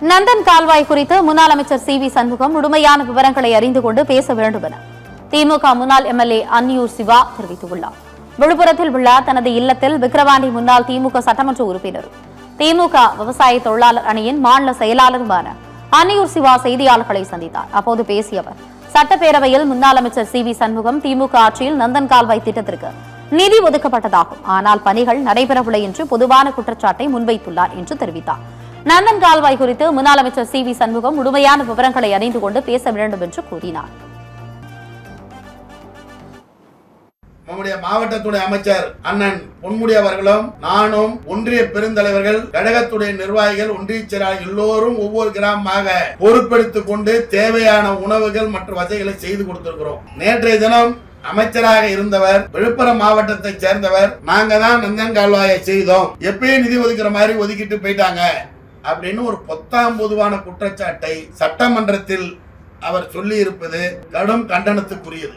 நந்தன் கால்வாய் குறித்து முன்னாள் அமைச்சர் சி.வி. சண்முகம் முழுமையான விவரங்களை அறிந்து கொண்டு பேச வேண்டும் என திமுக முன்னாள் எம்எல்ஏ அன்னியூர் சிவா தெரிவித்துள்ளார். விழுப்புரத்தில் உள்ள தனது இல்லத்தில் விக்கிரவாண்டி முன்னாள் திமுக சட்டமன்ற உறுப்பினரும் திமுக விவசாய தொழிலாளர் அணியின் மாநில செயலாளருமான அன்னியூர் சிவா செய்தியாளர்களை சந்தித்தார். அப்போது பேசிய அவர், சட்டப்பேரவையில் முன்னாள் அமைச்சர் சி.வி. சண்முகம் திமுக ஆட்சியில் நந்தன் கால்வாய் திட்டத்திற்கு நிதி ஒதுக்கப்பட்டதாகும், ஆனால் பணிகள் நடைபெறவில்லை என்று பொதுவான குற்றச்சாட்டை முன்வைத்துள்ளார் என்று தெரிவித்தார். நந்தன் கால்வாய் குறித்து முன்னாள் அமைச்சர் சி.வி. சண்முகம் முழுமையான விவரங்களை அறிந்து கொண்டு பேச வேண்டும் என்று கூறினார். நம்முடைய மாவட்டத்துடைய அமைச்சர் அண்ணன் பொன்முடி அவர்களும் நானும் ஒன்றிய பெருந்தலைவர்கள் கழகத்துடைய நிர்வாகிகள் ஒன்றிய செயலாளர்கள் எல்லோரும் ஒவ்வொரு கிராமமாக பொறுப்பெடுத்துக் கொண்டு தேவையான உணவுகள் மற்றும் வசதிகளை செய்து கொடுத்திருக்கிறோம். நேற்றைய தினம் அமைச்சராக இருந்தவர் விழுப்புரம் மாவட்டத்தை சேர்ந்தவர், நாங்க தான் நந்தன் கால்வாயை செய்தோம், எப்பயும் நிதி ஒதுக்கிற மாதிரி ஒதுக்கிட்டு போயிட்டாங்க அப்படின்னு ஒரு பொத்தாம் பொதுவான குற்றச்சாட்டை சட்டமன்றத்தில் அவர் சொல்லி இருப்பது கடும் கண்டனத்துக்குரியது.